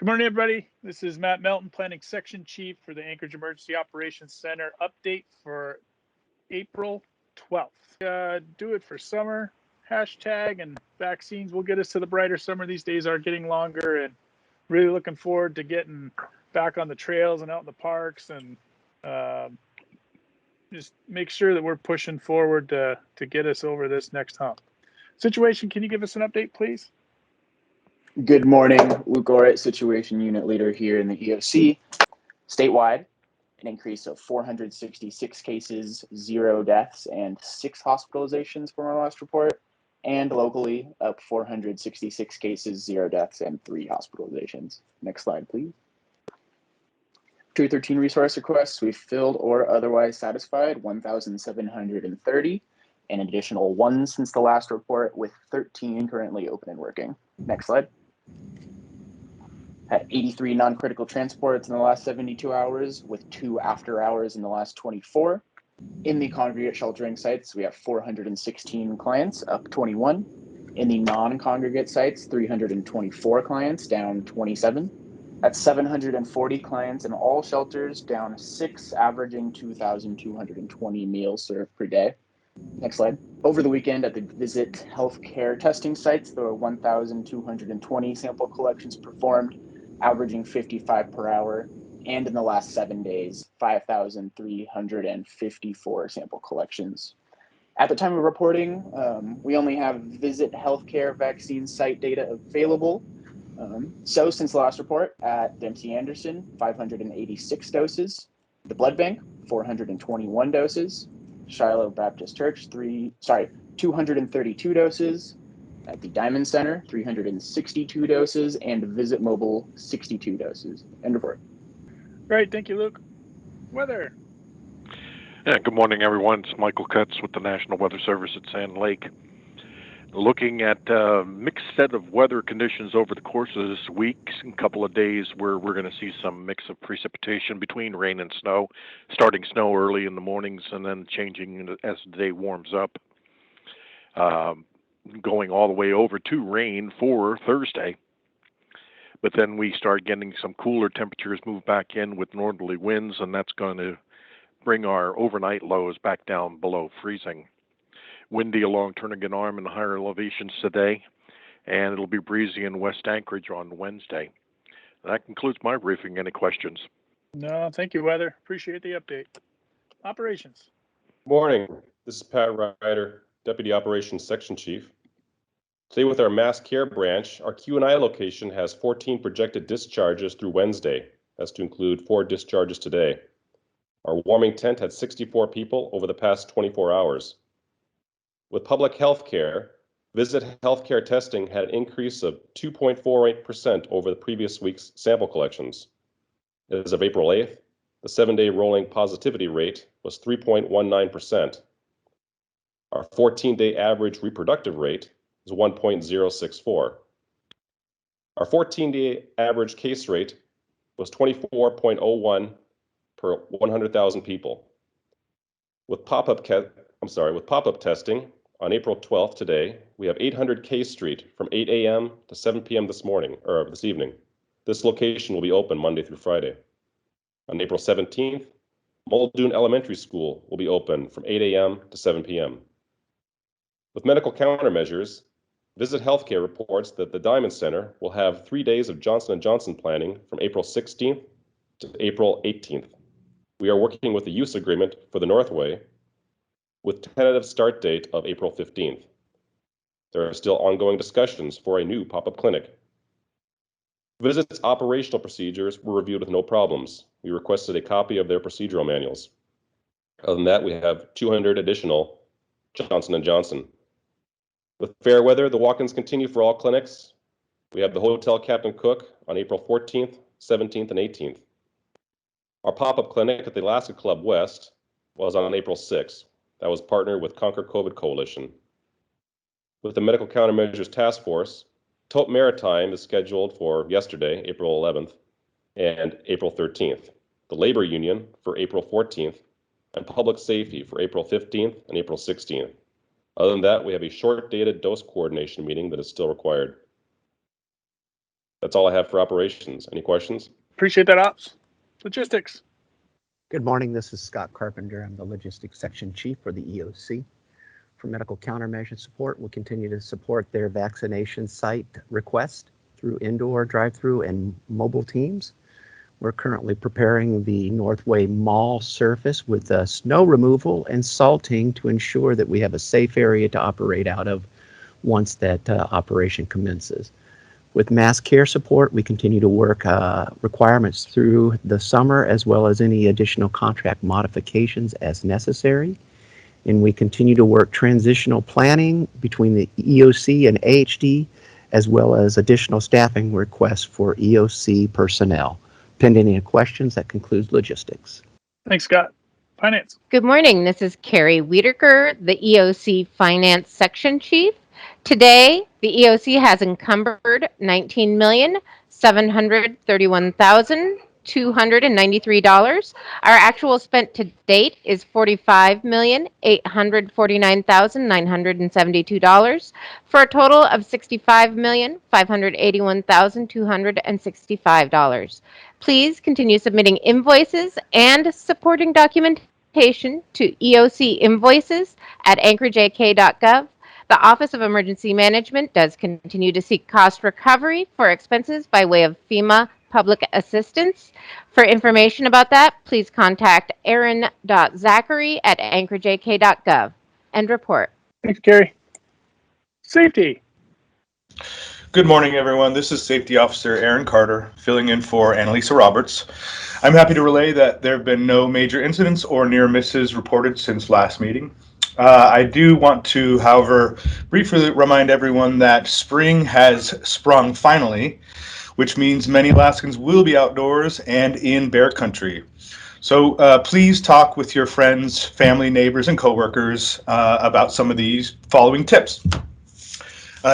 Good morning, everybody. This is Matt Melton, Planning Section Chief for the Anchorage Emergency Operations Center update for April 12th. Do it for summer, hashtag, and vaccines will get us to the brighter summer. These days are getting longer, and really looking forward to getting back on the trails and out in the parks, and just make sure that we're pushing forward to get us over this next hump. Situation, can you give us an update, please? Good morning, Luke Orrit, Situation Unit Leader here in the EOC. Statewide, an increase of 466 cases, 0 deaths, and 6 hospitalizations from our last report. And locally, up 466 cases, 0 deaths, and 3 hospitalizations. Next slide, please. 213 resource requests, we've filled or otherwise satisfied 1,730, an additional 1 since the last report, with 13 currently open and working. Next slide. Had 83 non-critical transports in the last 72 hours, with 2 after hours in the last 24. In the congregate sheltering sites, we have 416 clients, up 21. In the non-congregate sites, 324 clients, down 27. That's 740 clients in all shelters, down 6, averaging 2,220 meals served per day. Next slide. Over the weekend at the Visit Healthcare testing sites, there were 1,220 sample collections performed, averaging 55 per hour, and in the last 7 days, 5,354 sample collections. At the time of reporting, we only have Visit Healthcare vaccine site data available. So since the last report, at Dempsey Anderson, 586 doses, the blood bank, 421 doses, Shiloh Baptist Church, 232 doses, at the Diamond Center, 362 doses, and Visit Mobile, 62 doses. End report. Great, thank you, Luke. Weather. Yeah, good morning, everyone. It's Michael Cutts with the National Weather Service at Sand Lake. Looking at a mixed set of weather conditions over the course of this week, a couple of days where we're going to see some mix of precipitation between rain and snow, starting snow early in the mornings and then changing as the day warms up. Going all the way over to rain for Thursday. But then we start getting some cooler temperatures move back in with northerly winds, and that's going to bring our overnight lows back down below freezing. Windy along Turnagain Arm and higher elevations today, and it'll be breezy in West Anchorage on Wednesday. That concludes my briefing. Any questions? No, thank you, Weather. Appreciate the update. Operations. Morning. This is Pat Ryder, Deputy Operations Section Chief. Today with our Mass Care branch, our Q&I location has 14 projected discharges through Wednesday. That's to include 4 discharges today. Our warming tent had 64 people over the past 24 hours. With public health care, Visit Healthcare testing had an increase of 2.48% over the previous week's sample collections. As of April 8th, the 7-day rolling positivity rate was 3.19%. Our 14-day average reproductive rate is 1.064. Our 14-day average case rate was 24.01 per 100,000 people. With pop-up testing on April 12th today, we have 800 K Street from 8 a.m. to 7 p.m. this evening. This location will be open Monday through Friday. On April 17th, Muldoon Elementary School will be open from 8 a.m. to 7 p.m. With medical countermeasures, Visit Healthcare reports that the Diamond Center will have 3 days of Johnson & Johnson planning from April 16th to April 18th. We are working with the use agreement for the Northway with tentative start date of April 15th. There are still ongoing discussions for a new Popup Clinic. Visit's operational procedures were reviewed with no problems. We requested a copy of their procedural manuals. Other than that, we have 200 additional Johnson & Johnson. With fair weather, the walk-ins continue for all clinics. We have the Hotel Captain Cook on April 14th, 17th, and 18th. Our pop-up clinic at the Alaska Club West was on April 6th. That was partnered with Conquer COVID Coalition. With the Medical Countermeasures Task Force, Tote Maritime is scheduled for yesterday, April 11th, and April 13th. The Labor Union for April 14th, and Public Safety for April 15th and April 16th. Other than that, we have a short-dated dose coordination meeting that is still required. That's all I have for operations. Any questions? Appreciate that, Ops. Logistics. Good morning. This is Scott Carpenter. I'm the Logistics Section Chief for the EOC. For medical countermeasure support, we'll continue to support their vaccination site request through indoor, drive-through, and mobile teams. We're currently preparing the Northway Mall surface with snow removal and salting to ensure that we have a safe area to operate out of once that operation commences. With mass care support, we continue to work requirements through the summer as well as any additional contract modifications as necessary. And we continue to work transitional planning between the EOC and AHD, as well as additional staffing requests for EOC personnel. Pending any questions, that concludes logistics. Thanks, Scott. Finance. Good morning. This is Carrie Wiedeker, the EOC Finance Section Chief. Today, the EOC has encumbered $19,731,293. Our actual spent to date is $45,849,972 for a total of $65,581,265. Please continue submitting invoices and supporting documentation to EOCinvoices@anchorageak.gov. The Office of Emergency Management does continue to seek cost recovery for expenses by way of FEMA public assistance. For information about that, please contact aaron.zachary@anchorageak.gov. End report. Thanks, Gary. Safety. Good morning, everyone. This is Safety Officer Aaron Carter, filling in for Annalisa Roberts. I'm happy to relay that there have been no major incidents or near misses reported since last meeting. I do want to, however, briefly remind everyone that spring has sprung finally, which means many Alaskans will be outdoors and in bear country. So please talk with your friends, family, neighbors, and coworkers about some of these following tips.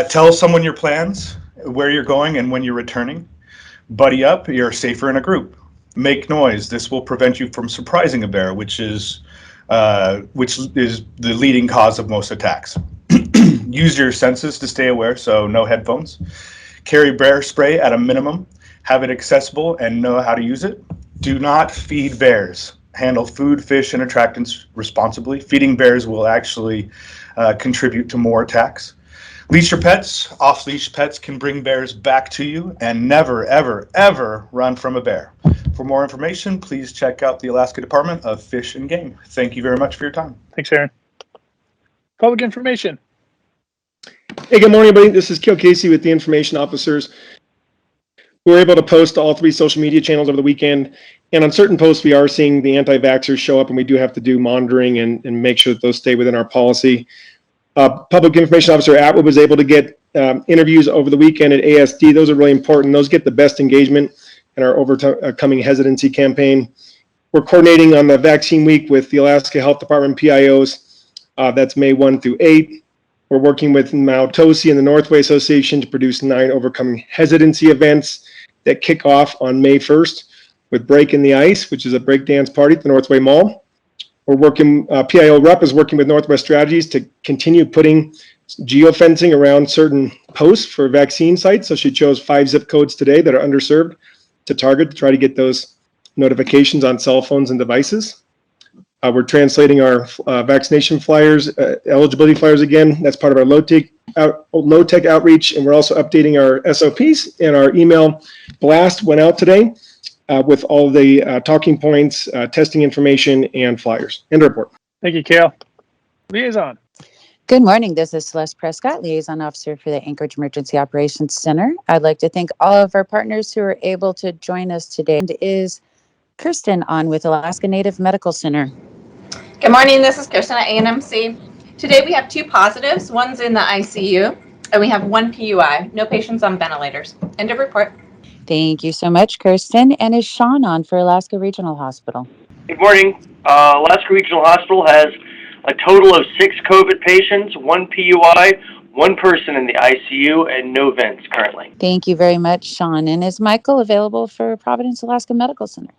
Tell someone your plans, where you're going, and when you're returning. Buddy up, you're safer in a group. Make noise. This will prevent you from surprising a bear, which is the leading cause of most attacks. Use your senses to stay aware, so no headphones. Carry bear spray at a minimum. Have it accessible and know how to use it. Do not feed bears. Handle food, fish, and attractants responsibly. Feeding bears will actually contribute to more attacks. Leash your pets. Off-leash pets can bring bears back to you, and never, ever, ever run from a bear. For more information, please check out the Alaska Department of Fish and Game. Thank you very much for your time. Thanks, Aaron. Public information. Hey, good morning, everybody. This is Kil Casey with the Information Officers. We were able to post to all 3 social media channels over the weekend, and on certain posts, we are seeing the anti-vaxxers show up, and we do have to do monitoring and make sure that those stay within our policy. Public Information Officer Atwood was able to get interviews over the weekend at ASD. Those are really important. Those get the best engagement in our overcoming hesitancy campaign. We're coordinating on the vaccine week with the Alaska Health Department PIOs. That's May 1 through 8. We're working with Mautosi and the Northway Association to produce 9 overcoming hesitancy events that kick off on May 1st with Break in the Ice, which is a breakdance party at the Northway Mall. We're working, PIO rep is working with Northwest Strategies to continue putting geofencing around certain posts for vaccine sites. So she chose 5 zip codes today that are underserved to target to try to get those notifications on cell phones and devices. We're translating our vaccination flyers, eligibility flyers again. That's part of our low-tech outreach, and we're also updating our SOPs, and our email blast went out today with all the talking points, testing information, and flyers. End report. Thank you, Kale. Liaison. Good morning. This is Celeste Prescott, Liaison Officer for the Anchorage Emergency Operations Center. I'd like to thank all of our partners who are able to join us today. And is Kirsten on with Alaska Native Medical Center. Good morning. This is Kirsten at ANMC. Today we have 2 positives. One's in the ICU, and we have 1 PUI. No patients on ventilators. End of report. Thank you so much, Kirsten. And is Sean on for Alaska Regional Hospital? Good morning. Alaska Regional Hospital has a total of 6 COVID patients, 1 PUI, 1 person in the ICU, and no vents currently. Thank you very much, Sean. And is Michael available for Providence Alaska Medical Center?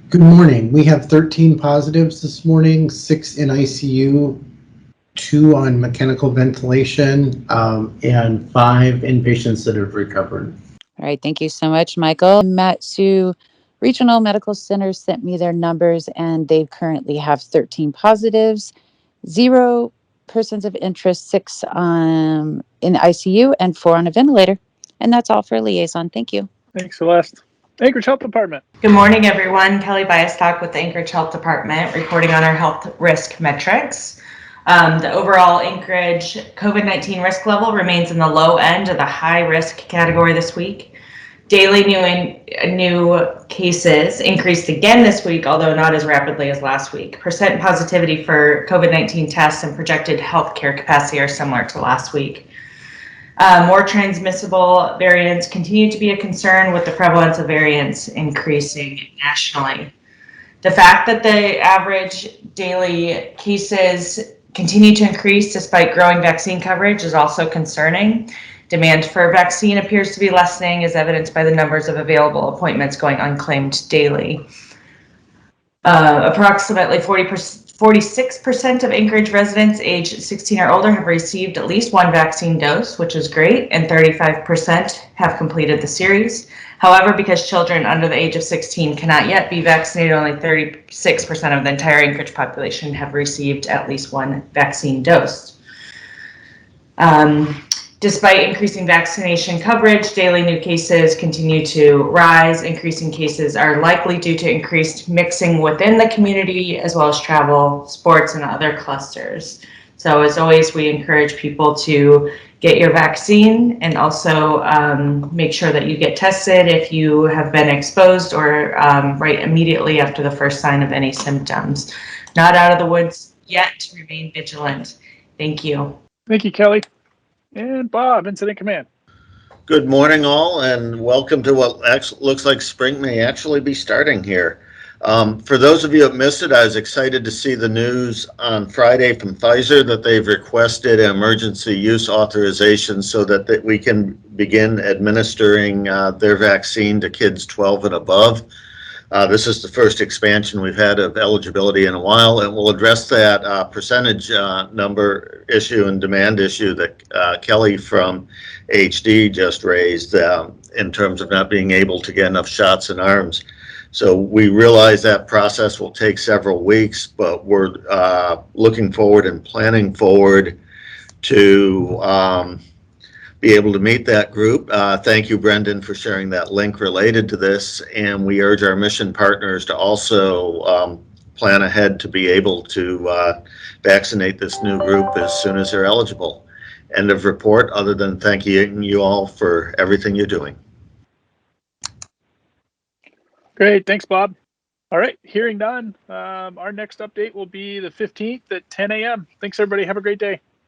Good morning. We have 13 positives this morning, 6 in ICU, 2 on mechanical ventilation, and 5 inpatients that have recovered. All right, thank you so much, Michael. Matsu Regional Medical Center sent me their numbers, and they currently have 13 positives, 0 persons of interest, 6 in ICU, and 4 on a ventilator. And that's all for Liaison. Thank you. Thanks, Celeste. Anchorage Health Department. Good morning, everyone. Kelly Biastock with the Anchorage Health Department, reporting on our health risk metrics. The overall Anchorage COVID-19 risk level remains in the low end of the high risk category this week. Daily new cases increased again this week, although not as rapidly as last week. Percent positivity for COVID-19 tests and projected healthcare capacity are similar to last week. More transmissible variants continue to be a concern, with the prevalence of variants increasing nationally. The fact that the average daily cases continue to increase despite growing vaccine coverage is also concerning. Demand for vaccine appears to be lessening, as evidenced by the numbers of available appointments going unclaimed daily. Approximately 46% of Anchorage residents aged 16 or older have received at least one vaccine dose, which is great, and 35% have completed the series. However, because children under the age of 16 cannot yet be vaccinated, only 36% of the entire Anchorage population have received at least one vaccine dose. Despite increasing vaccination coverage, daily new cases continue to rise. Increasing cases are likely due to increased mixing within the community, as well as travel, sports, and other clusters. So as always, we encourage people to get your vaccine, and also make sure that you get tested if you have been exposed, or right immediately after the first sign of any symptoms. Not out of the woods yet. Remain vigilant. Thank you. Thank you, Kelly. And Bob, Incident Command. Good morning, all, and welcome to what looks like spring may actually be starting here. For those of you that missed it, I was excited to see the news on Friday from Pfizer that they've requested an emergency use authorization so that we can begin administering their vaccine to kids 12 and above. This is the first expansion we've had of eligibility in a while, and we'll address that percentage number issue and demand issue that Kelly from HD just raised in terms of not being able to get enough shots in arms. So we realize that process will take several weeks, but we're looking forward and planning forward to be able to meet that group. Thank you, Brendan, for sharing that link related to this. And we urge our mission partners to also plan ahead to be able to vaccinate this new group as soon as they're eligible. End of report, other than thanking you all for everything you're doing. Great. Thanks, Bob. All right. Hearing none, our next update will be the 15th at 10 a.m. Thanks, everybody. Have a great day.